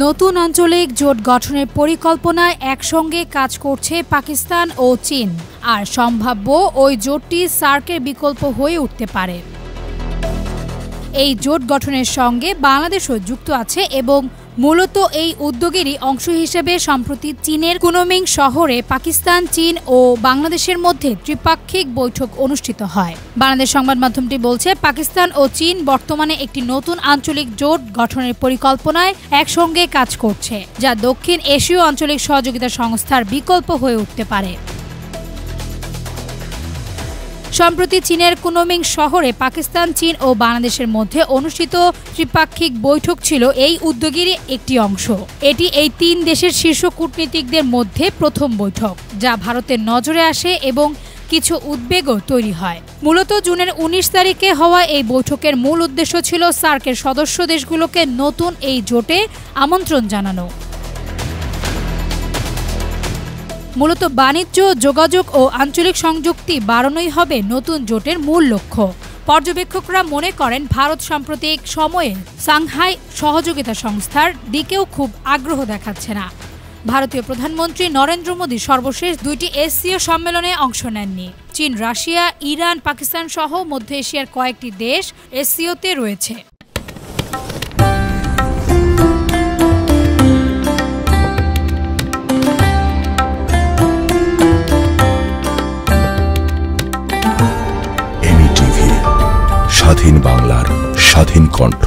নতুন আঞ্চলিক জোট গঠনের পরিকল্পনায় একসঙ্গে কাজ করছে পাকিস্তান ও চীন, আর সম্ভাব্য ওই জোটটি সার্কের বিকল্প হয়ে উঠতে পারে। এই জোট গঠনের সঙ্গে বাংলাদেশও যুক্ত আছে এবং মূলত এই উদ্যোগেরই অংশ হিসেবে সম্প্রতি চীনের কুনমিং শহরে পাকিস্তান, চীন ও বাংলাদেশের মধ্যে ত্রিপাক্ষিক বৈঠক অনুষ্ঠিত হয়। বাংলাদেশ সংবাদ মাধ্যমটি বলছে, পাকিস্তান ও চীন বর্তমানে একটি নতুন আঞ্চলিক জোট গঠনের পরিকল্পনায় একসঙ্গে কাজ করছে, যা দক্ষিণ এশীয় আঞ্চলিক সহযোগিতা সংস্থার বিকল্প হয়ে উঠতে পারে। সম্প্রতি চীনের কুনমিং শহরে পাকিস্তান, চীন ও বাংলাদেশের মধ্যে অনুষ্ঠিত ত্রিপাক্ষিক বৈঠক ছিল এই উদ্যোগেরই একটি অংশ। এটি এই তিন দেশের শীর্ষ কূটনীতিকদের মধ্যে প্রথম বৈঠক, যা ভারতের নজরে আসে এবং কিছু উদ্বেগও তৈরি হয়। মূলত জুনের 19 তারিখে হওয়া এই বৈঠকের মূল উদ্দেশ্য ছিল সার্কের সদস্য দেশগুলোকে নতুন এই জোটে আমন্ত্রণ জানানো। মূলত বাণিজ্য, যোগাযোগ ও আঞ্চলিক সংযুক্তি বাড়ানোই হবে নতুন জোটের মূল লক্ষ্য। পর্যবেক্ষকরা মনে করেন, ভারত সাম্প্রতিক সময়ে সাংহাই সহযোগিতা সংস্থার দিকেও খুব আগ্রহ দেখাচ্ছে না। ভারতীয় প্রধানমন্ত্রী নরেন্দ্র মোদী সর্বশেষ দুইটি এসসিও সম্মেলনে অংশ নেননি। চীন, রাশিয়া, ইরান, পাকিস্তান সহ মধ্য এশিয়ার কয়েকটি দেশ এসসিওতে রয়েছে। স্বাধীন বাংলার স্বাধীন কণ্ঠ।